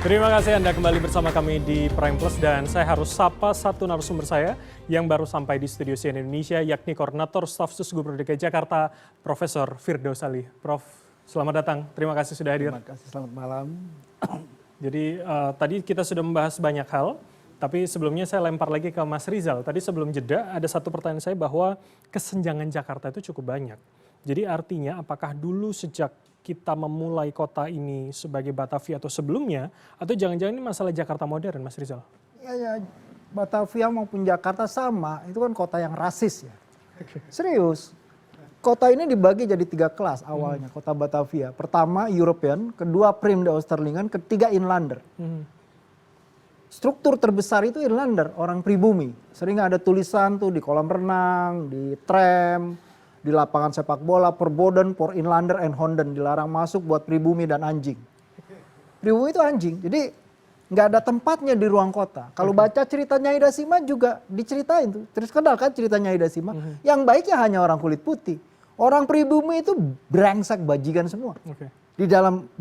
Terima kasih Anda kembali bersama kami di Prime Plus dan saya harus sapa satu narasumber saya yang baru sampai di studio CNN Indonesia yakni Koordinator Staf Sus Gubernur DKI Jakarta Profesor Firdaus Ali. Prof, selamat datang. Terima kasih sudah hadir. Terima kasih, selamat malam. Jadi tadi kita sudah membahas banyak hal, tapi sebelumnya saya lempar lagi ke Mas Rizal. Tadi sebelum jeda ada satu pertanyaan saya bahwa kesenjangan Jakarta itu cukup banyak. Jadi artinya apakah dulu sejak kita memulai kota ini sebagai Batavia atau sebelumnya, atau jangan-jangan ini masalah Jakarta modern, Mas Rizal? Ya, Batavia maupun Jakarta sama, itu kan kota yang rasis ya. Serius, kota ini dibagi jadi 3 kelas awalnya, kota Batavia. Pertama European, kedua Prim de Oosterlingen, ketiga Inlander. Struktur terbesar itu Inlander, orang pribumi. Sering ada tulisan tuh di kolam renang, di tram, di lapangan sepak bola, Verboden for Inlander and Honden, dilarang masuk buat pribumi dan anjing. Pribumi itu anjing, jadi nggak ada tempatnya di ruang kota. Kalau baca ceritanya Nyai Dasima juga diceritain tuh, terus kenal kan ceritanya Nyai Dasima. Yang baiknya hanya orang kulit putih, orang pribumi itu brengsek bajingan semua. Di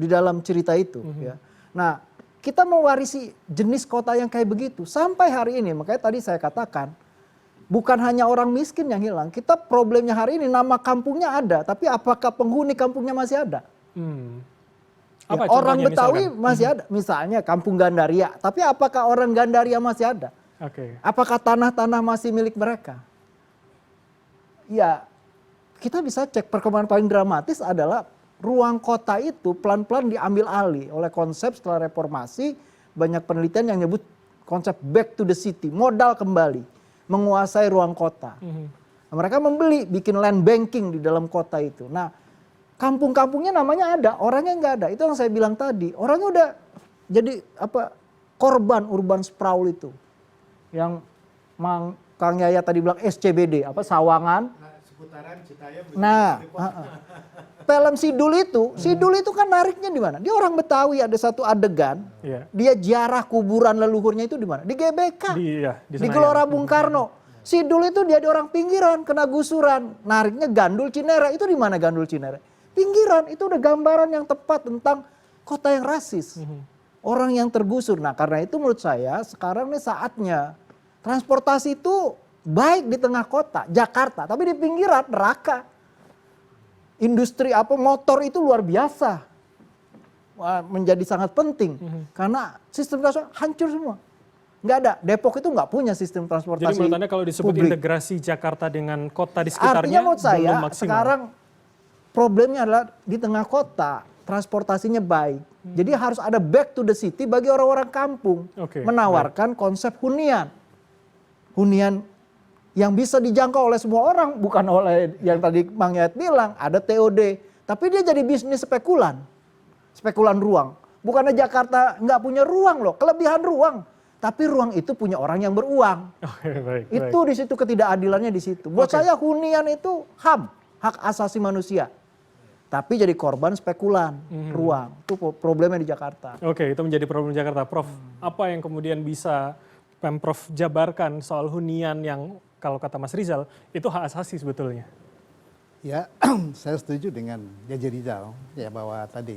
dalam cerita itu. Ya. Nah, kita mewarisi jenis kota yang kayak begitu sampai hari ini. Makanya tadi saya katakan, bukan hanya orang miskin yang hilang. Kita problemnya hari ini nama kampungnya ada, tapi apakah penghuni kampungnya masih ada? Apa Orang Betawi misalkan? masih ada, misalnya Kampung Gandaria. Tapi apakah orang Gandaria masih ada? Apakah tanah-tanah masih milik mereka? Ya, kita bisa cek. Perkembangan paling dramatis adalah ruang kota itu pelan-pelan diambil alih oleh konsep setelah reformasi. Banyak penelitian yang nyebut konsep back to the city, modal kembali. Menguasai ruang kota. Mereka membeli, bikin land banking di dalam kota itu. Nah, kampung-kampungnya namanya ada, orangnya nggak ada. Itu yang saya bilang tadi. Orangnya udah jadi korban urban sprawl itu. Yang Kang Yaya tadi bilang SCBD, Sawangan. Seputaran Citayam. Nah, film Sidul itu kan nariknya di mana? Dia orang Betawi, ada satu adegan, dia ziarah kuburan leluhurnya itu di mana? Di GBK, di Gelora Bung Karno. Sidul itu dia di orang pinggiran, kena gusuran, nariknya Gandul Cinere. Itu di mana Gandul Cinere? Pinggiran, itu udah gambaran yang tepat tentang kota yang rasis. Orang yang tergusur. Nah, karena itu menurut saya sekarang nih saatnya transportasi itu baik di tengah kota, Jakarta, tapi di pinggiran neraka. Industri motor itu luar biasa. Menjadi sangat penting. Karena sistem transportasi hancur semua. Nggak ada. Depok itu nggak punya sistem transportasi. Jadi menurut Anda kalau disebut publik. integrasi Jakarta dengan kota di sekitarnya Artinya menurut saya belum maksimal. sekarang problemnya adalah di tengah kota transportasinya baik. Jadi harus ada back to the city bagi orang-orang kampung. Menawarkan konsep hunian. Hunian yang bisa dijangkau oleh semua orang, bukan oleh yang tadi Bang Yayat bilang, ada TOD. Tapi dia jadi bisnis spekulan. Spekulan ruang. Bukannya Jakarta nggak punya ruang loh, kelebihan ruang. Tapi ruang itu punya orang yang beruang. Itu di situ ketidakadilannya di situ. Buat saya hunian itu HAM, hak asasi manusia. Tapi jadi korban spekulan ruang. Itu problemnya di Jakarta. Itu menjadi problem Jakarta. Prof, apa yang kemudian bisa Pemprov jabarkan soal hunian yang kalau kata Mas Rizal, itu hak asasi sebetulnya? Ya, saya setuju dengan Jaja Rizal, ya bahwa tadi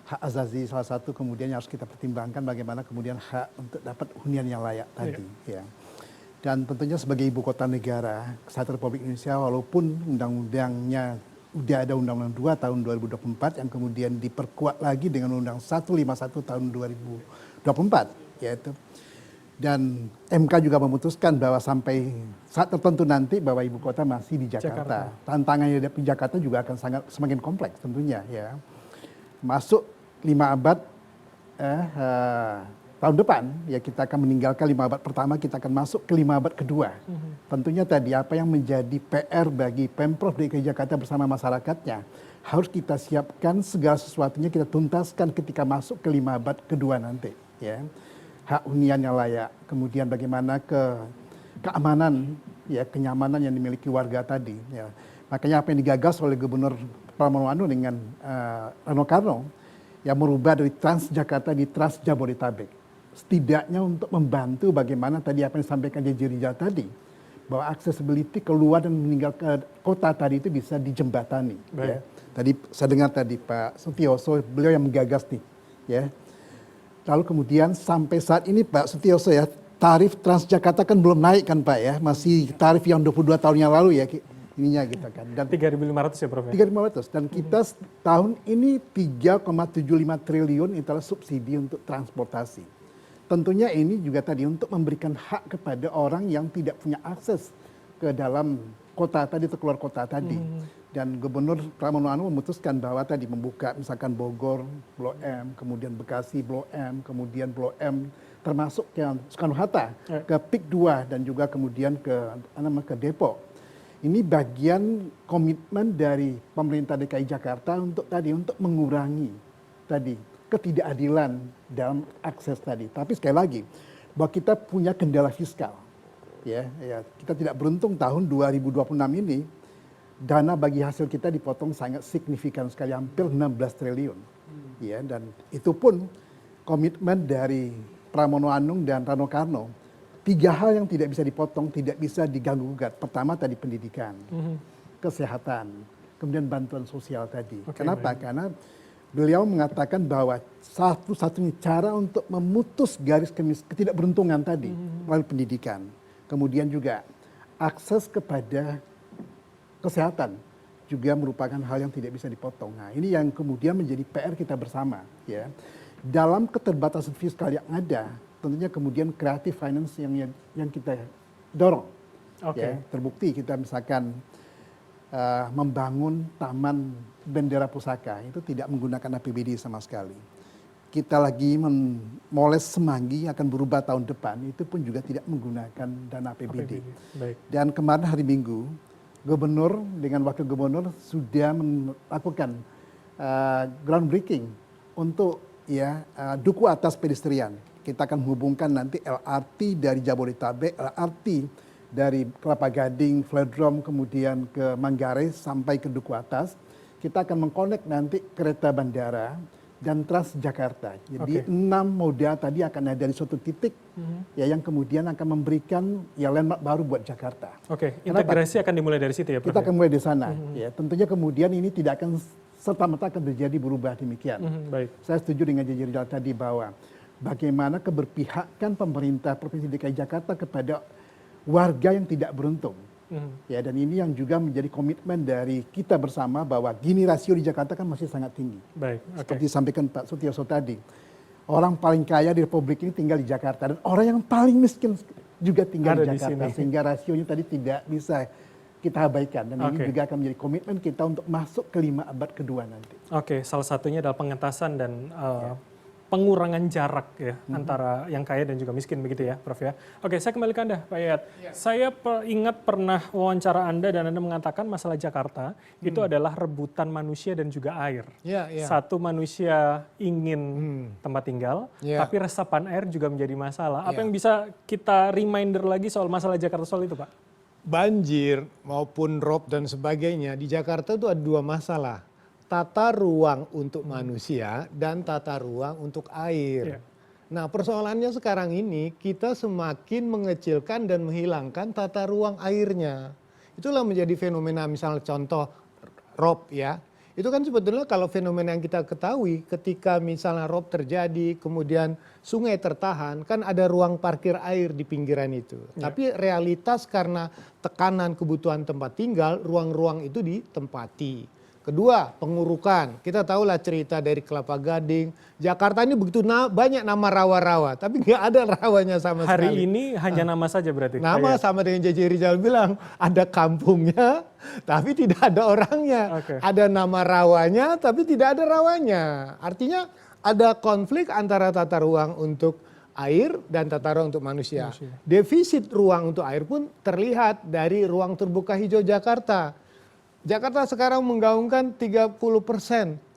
hak asasi salah satu kemudian yang harus kita pertimbangkan bagaimana kemudian hak untuk dapat hunian yang layak tadi. Ya. Dan tentunya sebagai ibu kota negara, Kesatuan Republik Indonesia walaupun undang-undangnya udah ada Undang-Undang 2 tahun 2024 yang kemudian diperkuat lagi dengan Undang 151 tahun 2024, yaitu dan MK juga memutuskan bahwa sampai saat tertentu nanti bahwa ibu kota masih di Jakarta. Tantangannya di Jakarta juga akan semakin kompleks tentunya ya. Masuk 5 abad tahun depan ya kita akan meninggalkan 5 abad pertama, kita akan masuk ke 5 abad kedua. Tentunya tadi apa yang menjadi PR bagi Pemprov DKI Jakarta bersama masyarakatnya harus kita siapkan segala sesuatunya kita tuntaskan ketika masuk ke 5 abad kedua nanti ya. Hak hunian yang layak, kemudian bagaimana keamanan, ya kenyamanan yang dimiliki warga tadi. Ya. Makanya apa yang digagas oleh Gubernur Pramono Anung dengan Rano Karno, yang merubah dari Transjakarta di Trans Jabodetabek. Setidaknya untuk membantu bagaimana tadi apa yang disampaikan Jaja Rizal tadi, bahwa accessibility keluar dan meninggal ke kota tadi itu bisa dijembatani. Ya. Tadi saya dengar tadi Pak Sutioso, beliau yang menggagas nih, ya. Lalu kemudian sampai saat ini Pak Sutioso ya, tarif Transjakarta kan belum naik kan Pak ya, masih tarif yang 22 tahun yang lalu ya ininya gitu kan. Dan 3.500 ya Prof ya? 3.500 dan kita tahun ini 3,75 triliun itu adalah subsidi untuk transportasi. Tentunya ini juga tadi untuk memberikan hak kepada orang yang tidak punya akses ke dalam kota tadi atau keluar kota tadi. Dan Gubernur Pramono Anung memutuskan bahwa tadi membuka misalkan Bogor Blok M, kemudian Bekasi Blok M, kemudian Blok M termasuk yang Soekarno-Hatta ke PIK 2 dan juga kemudian ke Depok. Ini bagian komitmen dari pemerintah DKI Jakarta untuk mengurangi tadi ketidakadilan dalam akses tadi. Tapi sekali lagi bahwa kita punya kendala fiskal. Ya, kita tidak beruntung tahun 2026 ini dana bagi hasil kita dipotong sangat signifikan sekali, hampir 16 triliun. Ya, dan itu pun komitmen dari Pramono Anung dan Rano Karno. 3 hal yang tidak bisa dipotong, tidak bisa diganggu-gugat. Pertama tadi pendidikan, kesehatan, kemudian bantuan sosial tadi. Kenapa? Karena beliau mengatakan bahwa satu-satunya cara untuk memutus garis ketidakberuntungan tadi melalui pendidikan. Kemudian juga akses kepada kesehatan juga merupakan hal yang tidak bisa dipotong. Nah, ini yang kemudian menjadi PR kita bersama, ya. Dalam keterbatasan fiskal yang ada, tentunya kemudian creative finance yang kita dorong. Ya, terbukti kita misalkan membangun taman bendera pusaka itu tidak menggunakan APBD sama sekali. Kita lagi memoles Semanggi akan berubah tahun depan, itu pun juga tidak menggunakan dana APBD. Dan kemarin hari Minggu, Gubernur dengan Wakil Gubernur sudah melakukan groundbreaking untuk duku atas pedestrian. Kita akan menghubungkan nanti LRT dari Jabodetabek, LRT dari Kelapa Gading, Velodrome, kemudian ke Manggarai sampai ke duku atas. Kita akan mengkonek nanti kereta bandara dan Transjakarta. Jadi 6 moda tadi akan ada di suatu titik yang kemudian akan memberikan landmark baru buat Jakarta. Integrasi akan dimulai dari situ ya Prof? Kita akan mulai di sana. Ya, tentunya kemudian ini tidak akan serta-merta akan terjadi berubah demikian. Saya setuju dengan Jaji Rizal tadi bahwa bagaimana keberpihakan pemerintah Provinsi DKI Jakarta kepada warga yang tidak beruntung. Ya, dan ini yang juga menjadi komitmen dari kita bersama bahwa gini rasio di Jakarta kan masih sangat tinggi. Seperti disampaikan Pak Sutioso tadi, orang paling kaya di Republik ini tinggal di Jakarta dan orang yang paling miskin juga tinggal di Jakarta, sehingga rasionya tadi tidak bisa kita abaikan dan ini juga akan menjadi komitmen kita untuk masuk ke 5 abad kedua nanti. Salah satunya adalah pengentasan dan pengurangan jarak ya antara yang kaya dan juga miskin begitu ya Prof ya. Saya kembali ke Anda Pak Yayat. Saya ingat pernah wawancara Anda dan Anda mengatakan masalah Jakarta itu adalah rebutan manusia dan juga air. Satu manusia ingin tempat tinggal, tapi resapan air juga menjadi masalah. Apa yang bisa kita reminder lagi soal masalah Jakarta soal itu Pak? Banjir maupun rob dan sebagainya di Jakarta itu ada 2 masalah. Tata ruang untuk manusia dan tata ruang untuk air. Nah, persoalannya sekarang ini kita semakin mengecilkan dan menghilangkan tata ruang airnya. Itulah menjadi fenomena, misalnya contoh rob ya. Itu kan sebetulnya kalau fenomena yang kita ketahui ketika misalnya rob terjadi kemudian sungai tertahan kan ada ruang parkir air di pinggiran itu. Tapi realitas karena tekanan kebutuhan tempat tinggal ruang-ruang itu ditempati. Kedua, pengurukan. Kita tahulah cerita dari Kelapa Gading. Jakarta ini begitu banyak nama rawa-rawa, tapi nggak ada rawanya sama sekali. Hari ini hanya nama saja berarti? Nama sama dengan Jaji Rizal bilang, ada kampungnya, tapi tidak ada orangnya. Ada nama rawanya, tapi tidak ada rawanya. Artinya ada konflik antara tata ruang untuk air dan tata ruang untuk manusia. Defisit ruang untuk air pun terlihat dari ruang terbuka hijau Jakarta. Jakarta sekarang menggaungkan 30%.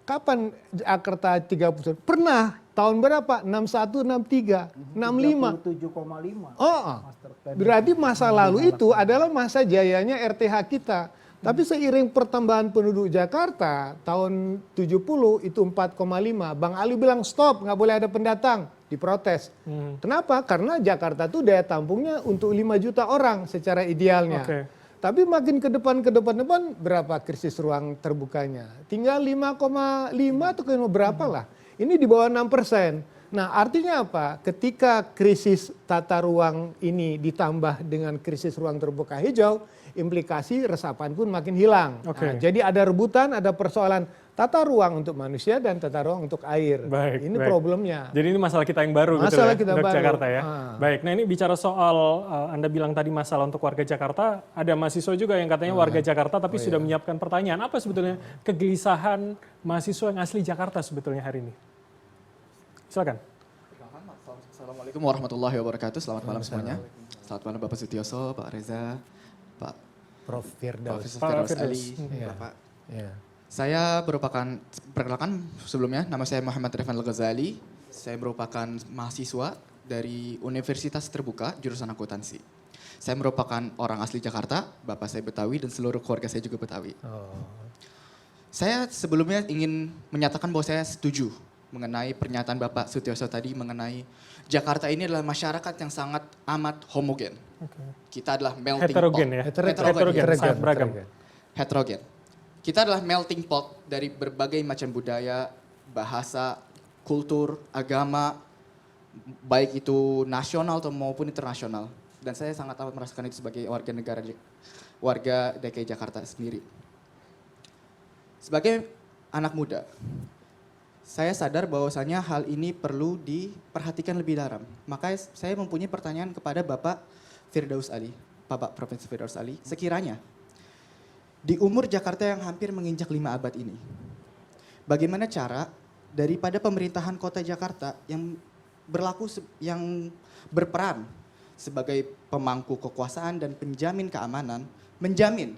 Kapan Jakarta 30%? Pernah. Tahun berapa? 61, 63, 65. 37,5. Berarti masa lalu itu adalah masa jayanya RTH kita. Tapi seiring pertambahan penduduk Jakarta tahun 70 itu 4,5. Bang Ali bilang stop, nggak boleh ada pendatang. Diprotes. Kenapa? Karena Jakarta itu daya tampungnya untuk 5 juta orang secara idealnya. Tapi makin ke depan berapa krisis ruang terbukanya? Tinggal 5,5 atau berapa lah. Ini di bawah 6%. Nah, artinya apa? Ketika krisis tata ruang ini ditambah dengan krisis ruang terbuka hijau, implikasi resapan pun makin hilang. Nah, jadi ada rebutan, ada persoalan tata ruang untuk manusia dan tata ruang untuk air. Ini problemnya. Jadi ini masalah kita yang baru masalah gitu ya, kita untuk baru. Jakarta ya. Baik, nah ini bicara soal Anda bilang tadi masalah untuk warga Jakarta, ada mahasiswa juga yang katanya warga Jakarta tapi sudah menyiapkan pertanyaan. Apa sebetulnya kegelisahan mahasiswa yang asli Jakarta sebetulnya hari ini? Silakan. Assalamualaikum warahmatullahi wabarakatuh. Selamat malam semuanya. Selamat malam Bapak Sutioso, Pak Reza, Pak Prof. Firdaus. Ali, Bapak. Saya perkenalkan sebelumnya, nama saya Muhammad Rifan Al-Ghazali. Saya merupakan mahasiswa dari Universitas Terbuka, jurusan akuntansi. Saya merupakan orang asli Jakarta, bapak saya Betawi dan seluruh keluarga saya juga Betawi. Saya sebelumnya ingin menyatakan bahwa saya setuju mengenai pernyataan Bapak Sutioso tadi mengenai Jakarta ini adalah masyarakat yang sangat amat homogen. Kita adalah melting heterogen pot. Ya? Heterogen, sangat beragam. Heterogen. Kita adalah melting pot dari berbagai macam budaya, bahasa, kultur, agama, baik itu nasional atau maupun internasional. Dan saya sangat amat merasakan itu sebagai warga DKI Jakarta sendiri. Sebagai anak muda, saya sadar bahwasanya hal ini perlu diperhatikan lebih dalam. Maka saya mempunyai pertanyaan kepada Bapak Firdaus Ali, Bapak Profesor Firdaus Ali. Sekiranya di umur Jakarta yang hampir menginjak 5 abad ini, bagaimana cara daripada pemerintahan kota Jakarta yang yang berperan sebagai pemangku kekuasaan dan penjamin keamanan, menjamin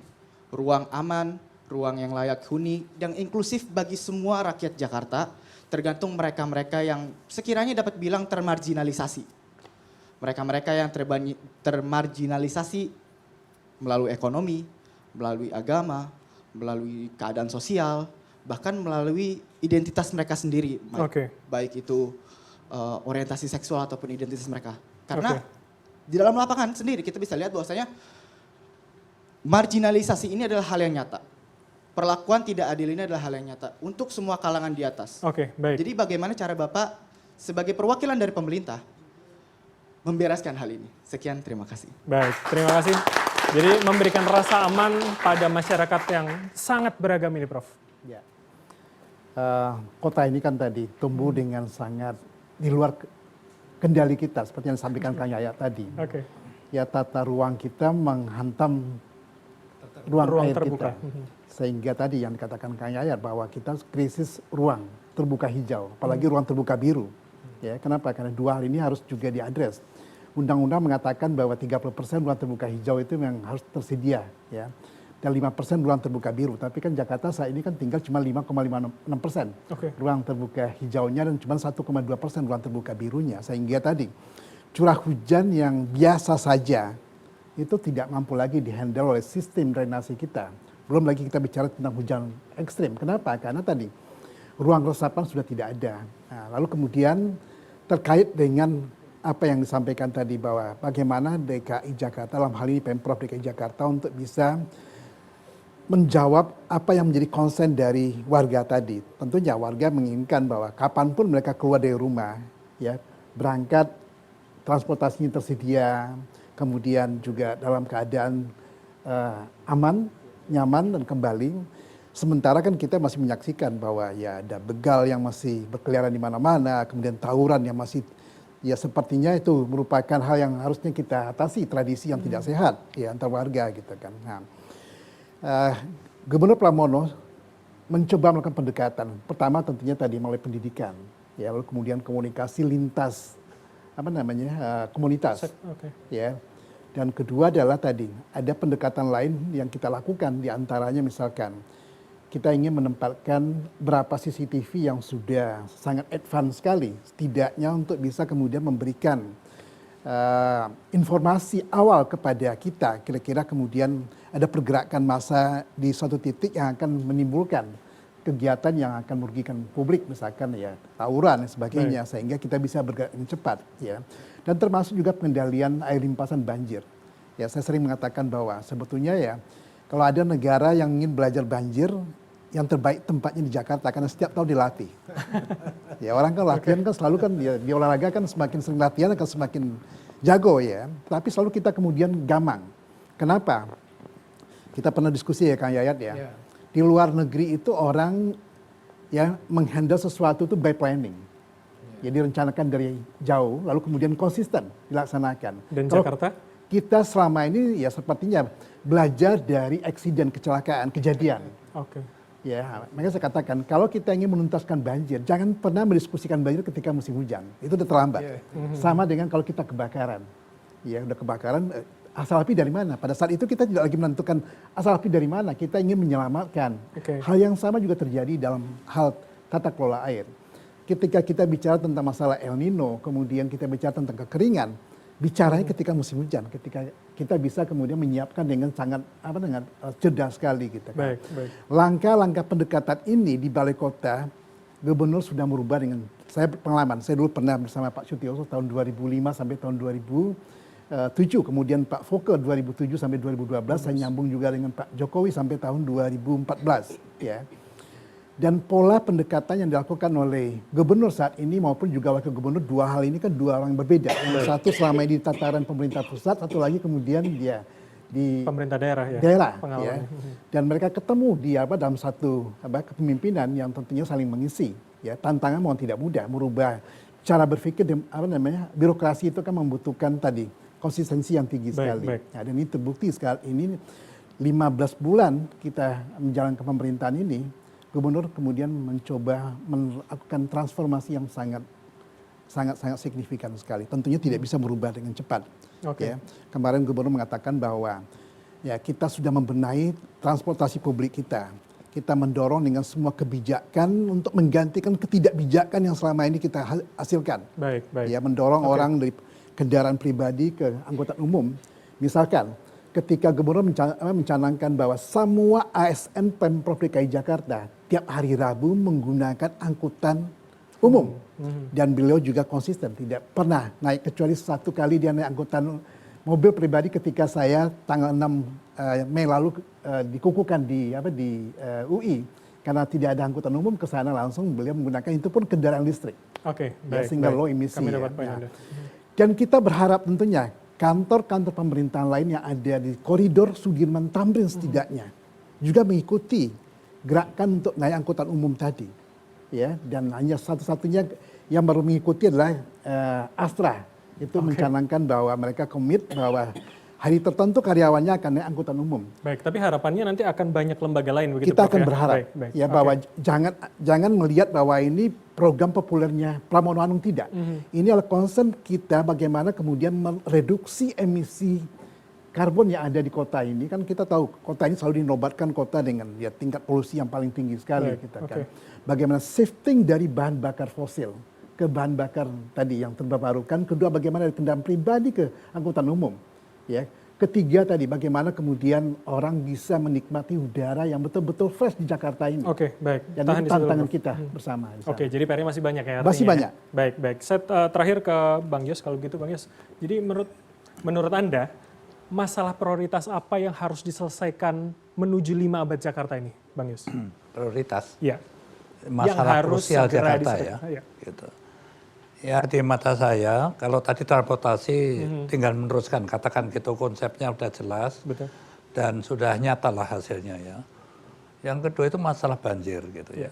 ruang aman, ruang yang layak huni, yang inklusif bagi semua rakyat Jakarta, tergantung mereka-mereka yang sekiranya dapat bilang termarginalisasi. Mereka-mereka yang termarginalisasi melalui ekonomi, melalui agama, melalui keadaan sosial, bahkan melalui identitas mereka sendiri. Baik itu orientasi seksual ataupun identitas mereka. Karena di dalam lapangan sendiri kita bisa lihat bahwasanya marginalisasi ini adalah hal yang nyata. Perlakuan tidak adil ini adalah hal yang nyata untuk semua kalangan di atas. Baik. Jadi bagaimana cara Bapak sebagai perwakilan dari pemerintah membereskan hal ini? Sekian, terima kasih. Baik, terima kasih. Jadi memberikan rasa aman pada masyarakat yang sangat beragam ini, Prof. Ya. Kota ini kan tadi tumbuh dengan sangat di luar kendali kita, seperti yang disampaikan Kang Yayat tadi. Ya, tata ruang kita menghantam ruang air terbuka. Kita. Sehingga tadi yang dikatakan Kang Yayat bahwa kita krisis ruang terbuka hijau, apalagi ruang terbuka biru. Ya, kenapa? Karena dua hal ini harus juga diadres. Undang-undang mengatakan bahwa 30% ruang terbuka hijau itu yang harus tersedia, ya. Dan 5% ruang terbuka biru. Tapi kan Jakarta saat ini kan tinggal cuma 5,56% ruang terbuka hijaunya dan cuma 1,2% ruang terbuka birunya. Sehingga tadi curah hujan yang biasa saja itu tidak mampu lagi dihandle oleh sistem drainase kita. Belum lagi kita bicara tentang hujan ekstrim. Kenapa? Karena tadi ruang resapan sudah tidak ada. Nah, lalu kemudian terkait dengan apa yang disampaikan tadi bahwa bagaimana DKI Jakarta, dalam hal ini Pemprov DKI Jakarta untuk bisa menjawab apa yang menjadi konsen dari warga tadi. Tentunya warga menginginkan bahwa kapanpun mereka keluar dari rumah, ya berangkat transportasinya tersedia, kemudian juga dalam keadaan aman, nyaman dan kembali. Sementara kan kita masih menyaksikan bahwa ya ada begal yang masih berkeliaran di mana-mana, kemudian tawuran yang masih ya sepertinya itu merupakan hal yang harusnya kita atasi, tradisi yang tidak sehat ya antar warga gitu kan. Nah, Gubernur Pramono mencoba melakukan pendekatan. Pertama tentunya tadi melalui pendidikan, ya lalu kemudian komunikasi lintas komunitas, ya. Dan kedua adalah tadi ada pendekatan lain yang kita lakukan, diantaranya misalkan kita ingin menempatkan berapa CCTV yang sudah sangat advance sekali, setidaknya untuk bisa kemudian memberikan informasi awal kepada kita, kira-kira kemudian ada pergerakan massa di suatu titik yang akan menimbulkan kegiatan yang akan merugikan publik, misalkan ya tawuran dan sebagainya, sehingga kita bisa bergerak dengan cepat, ya. Dan termasuk juga pengendalian air limpasan banjir. Ya, saya sering mengatakan bahwa sebetulnya ya kalau ada negara yang ingin belajar banjir, yang terbaik tempatnya di Jakarta karena setiap tahun dilatih. Ya orang kan latihan kan selalu kan di olahraga kan semakin sering latihan akan semakin jago ya. Tapi selalu kita kemudian gamang. Kenapa? Kita pernah diskusi ya Kang Yayat ya. Ya. Di luar negeri itu orang ya menghandle sesuatu itu by planning. Jadi rencanakan dari jauh lalu kemudian konsisten dilaksanakan. Dan Kalau Jakarta? kita selama ini ya sepertinya belajar dari eksiden, kecelakaan, kejadian. Oke. Ya, makanya saya katakan kalau kita ingin menuntaskan banjir, jangan pernah mendiskusikan banjir ketika musim hujan. Itu udah terlambat. Sama dengan kalau kita kebakaran. Ya, udah kebakaran, asal api dari mana? Pada saat itu kita tidak lagi menentukan asal api dari mana. Kita ingin menyelamatkan. Hal yang sama juga terjadi dalam hal tata kelola air. Ketika kita bicara tentang masalah El Nino, kemudian kita bicara tentang kekeringan, bicaranya ketika musim hujan, ketika kita bisa kemudian menyiapkan dengan sangat dengan cerdas sekali gitu kan. Baik. Langkah-langkah pendekatan ini di balai kota, gubernur sudah merubah dengan saya pengalaman. Saya dulu pernah bersama Pak Sutioso tahun 2005 sampai tahun 2007, kemudian Pak Foke 2007 sampai 2012, saya nyambung juga dengan Pak Jokowi sampai tahun 2014 ya. Dan pola pendekatan yang dilakukan oleh gubernur saat ini maupun juga wakil gubernur, dua hal ini kan dua orang berbeda. Yang satu selama ini di tataran pemerintah pusat, satu lagi kemudian dia di pemerintah daerah ya. Ya. Dan mereka ketemu di dalam satu kepemimpinan yang tentunya saling mengisi. Ya, tantangan mohon tidak mudah merubah cara berpikir birokrasi itu kan membutuhkan tadi konsistensi yang tinggi sekali. Nah, dan ini terbukti sekali ini 15 bulan kita menjalankan pemerintahan ini. Gubernur kemudian mencoba melakukan transformasi yang sangat signifikan sekali. Tentunya tidak bisa berubah dengan cepat. Ya. Kemarin gubernur mengatakan bahwa ya kita sudah membenahi transportasi publik kita. Kita mendorong dengan semua kebijakan untuk menggantikan ketidakbijakan yang selama ini kita hasilkan. Baik. Ya, mendorong orang dari kendaraan pribadi ke angkutan umum. Misalkan ketika gubernur mencanangkan bahwa semua ASN Pemprov DKI Jakarta tiap hari Rabu menggunakan angkutan umum. Dan beliau juga konsisten, tidak pernah naik kecuali satu kali dia naik angkutan mobil pribadi ketika saya tanggal 6 Mei lalu dikukuhkan di UI. Karena tidak ada angkutan umum, ke sana langsung beliau menggunakan itu pun kendaraan listrik. Single low emisi. Dan kita berharap tentunya kantor-kantor pemerintahan lain yang ada di koridor Sudirman Tamrin setidaknya juga mengikuti gerakan untuk naik angkutan umum tadi, ya. Dan hanya satu-satunya yang baru mengikuti adalah Astra, itu mencanangkan bahwa mereka komit bahwa hari tertentu karyawannya akan naik angkutan umum. Baik, tapi harapannya nanti akan banyak lembaga lain begitu. Kita akan ya? berharap bahwa jangan melihat bahwa ini program populernya Pramono Anung, tidak. Ini adalah concern kita bagaimana kemudian mereduksi emisi karbon yang ada di kota ini. Kan kita tahu kota ini selalu dinobatkan kota dengan tingkat polusi yang paling tinggi sekali kita kan. Bagaimana shifting dari bahan bakar fosil ke bahan bakar tadi yang terbarukan. Kedua, bagaimana dari kendaraan pribadi ke angkutan umum. Ya, ketiga tadi bagaimana kemudian orang bisa menikmati udara yang betul-betul fresh di Jakarta ini. Baik. Dan itu tantangan kita bersama. Jadi PR-nya masih banyak ya artinya. Masih banyak. Baik. Saya terakhir ke Bang Yos kalau gitu Bang Yos. Jadi menurut Anda masalah prioritas apa yang harus diselesaikan menuju 5 abad Jakarta ini, Bang Yos? Prioritas? Iya. Masalah krusial Jakarta ya. Gitu. Ya, di mata saya kalau tadi transportasi tinggal meneruskan, katakan gitu konsepnya sudah jelas. Betul. Dan sudah nyata lah hasilnya ya. Yang kedua itu masalah banjir gitu ya.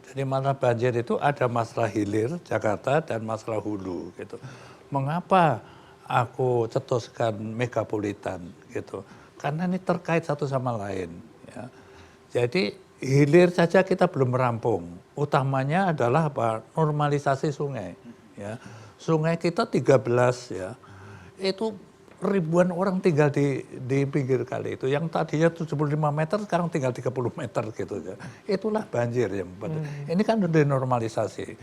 Jadi masalah banjir itu ada masalah hilir Jakarta dan masalah hulu gitu. Mengapa aku cetuskan megapolitan gitu? Karena ini terkait satu sama lain ya. Jadi hilir saja kita belum merampung. Utamanya adalah apa? Normalisasi sungai. Ya, sungai kita 13 ya, itu ribuan orang tinggal di pinggir kali itu. Yang tadinya 75 meter sekarang tinggal 30 meter gitu ya. Itulah banjir yang ini kan udah normalisasi.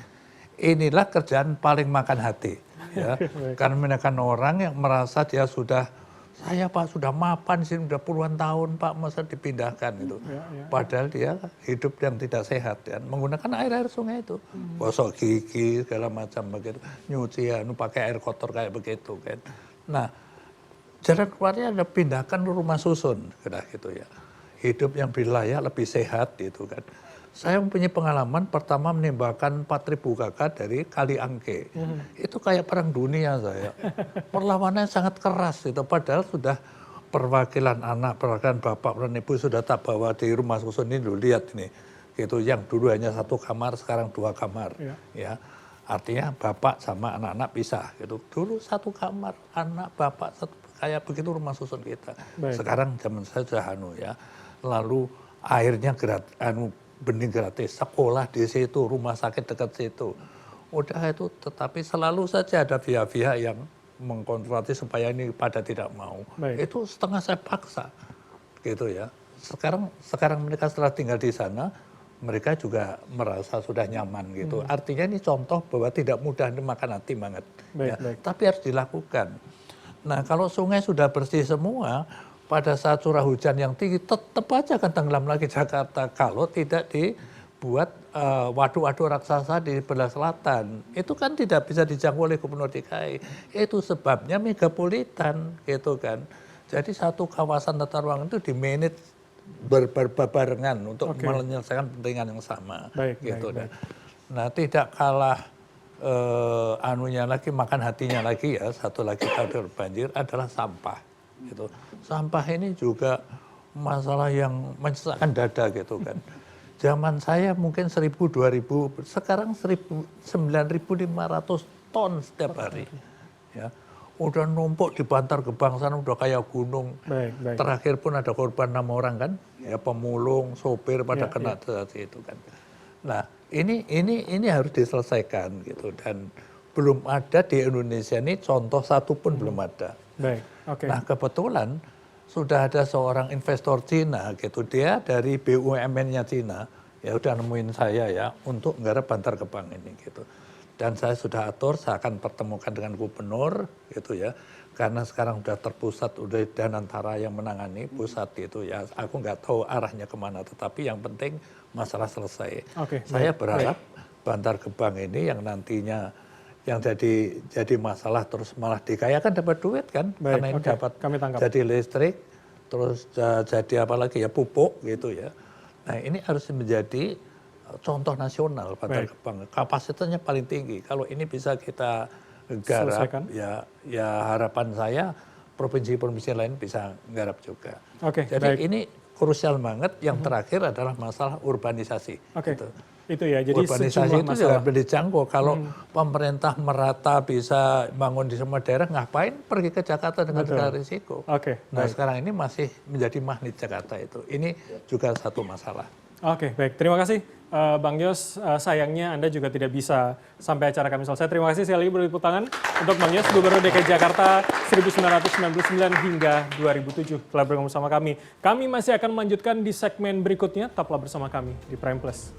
Inilah kerjaan paling makan hati ya. Karena menekan orang yang merasa dia saya Pak sudah mapan sih udah puluhan tahun Pak, masa dipindahkan gitu. Padahal dia hidup yang tidak sehat ya, menggunakan air sungai itu. Gosok gigi segala macam begitu. Nyuci pakai air kotor kayak begitu kan. Nah, jalan keluarnya ada pindahkan rumah susun gitu ya. hidup yang lebih layak, lebih sehat gitu kan. Saya mempunyai pengalaman pertama menembakkan 4.000 kakak dari Kali Angke. Itu kayak perang dunia saya. Perlawanannya sangat keras itu, padahal sudah perwakilan anak, perwakilan bapak, perwakilan ibu sudah tak bawa di rumah susun ini, loh, lihat ini. Gitu, yang dulu hanya 1 kamar, sekarang 2 kamar. Ya. Artinya bapak sama anak-anak pisah. Gitu. Dulu 1 kamar, anak, bapak, kayak begitu rumah susun kita. Baik. Sekarang zaman saya sudah ya. Lalu airnya bening gratis, sekolah di situ, rumah sakit dekat situ. Udah itu, tetapi selalu saja ada pihak-pihak yang mengkonfrontasi supaya ini pada tidak mau. Baik. Itu setengah saya paksa, gitu ya. Sekarang mereka setelah tinggal di sana, mereka juga merasa sudah nyaman gitu. Artinya ini contoh bahwa tidak mudah dimakan hati banget. Ya. Tapi harus dilakukan. Nah kalau sungai sudah bersih semua, pada saat curah hujan yang tinggi tetap aja akan tenggelam lagi Jakarta kalau tidak dibuat waduk-waduk raksasa di sebelah selatan. Itu kan tidak bisa dijangkau oleh Gubernur DKI. Itu sebabnya megapolitan gitu kan. Jadi satu kawasan tata ruang itu dimanage berbarengan untuk menyelesaikan kepentingan yang sama. Gitu. Nah tidak kalah anunya lagi, makan hatinya lagi ya, satu lagi kalau banjir adalah sampah. Gitu. Sampah ini juga masalah yang menyesakkan dada gitu kan. Zaman saya mungkin 1.000, 2.000, sekarang 9.500 ton setiap hari. Ya. Udah numpuk di Bantar Gebang sana udah kayak gunung. Terakhir pun ada korban 6 orang kan, ya pemulung, sopir pada kena itu kan. Nah ini harus diselesaikan gitu, dan belum ada di Indonesia ini contoh satu pun belum ada. Nah kebetulan sudah ada seorang investor Cina gitu, dia dari BUMN-nya Cina ya udah nemuin saya ya untuk nggarap Bantar Gebang ini gitu. Dan saya sudah atur, saya akan pertemukan dengan gubernur gitu ya, karena sekarang sudah terpusat, udah Danantara yang menangani pusat gitu ya. Aku nggak tahu arahnya kemana, tetapi yang penting masalah selesai. Saya berharap Bantar Gebang ini yang nantinya yang jadi masalah terus malah DKI kan dapat duit kan, karena ini dapat jadi listrik, terus jadi apa lagi ya pupuk gitu ya. Nah ini harus menjadi contoh nasional Bantar Gebang, kapasitasnya paling tinggi. Kalau ini bisa kita garap, ya harapan saya provinsi-provinsi lain bisa garap juga. Jadi ini krusial banget. Yang terakhir adalah masalah urbanisasi. Gitu. Itu ya, jadi urbanisasi itu juga dijangkau. Kalau pemerintah merata bisa bangun di semua daerah, ngapain pergi ke Jakarta dengan segala risiko? Nah sekarang ini masih menjadi magnet Jakarta itu. Ini juga satu masalah. Baik. Terima kasih Bang Yos. Sayangnya Anda juga tidak bisa sampai acara kami selesai. Terima kasih sekali lagi bertepuk tangan untuk Bang Yos, Gubernur DKI Jakarta 1999 hingga 2007 telah bergabung sama kami. Kami masih akan melanjutkan di segmen berikutnya. Tetaplah bersama kami di Prime Plus.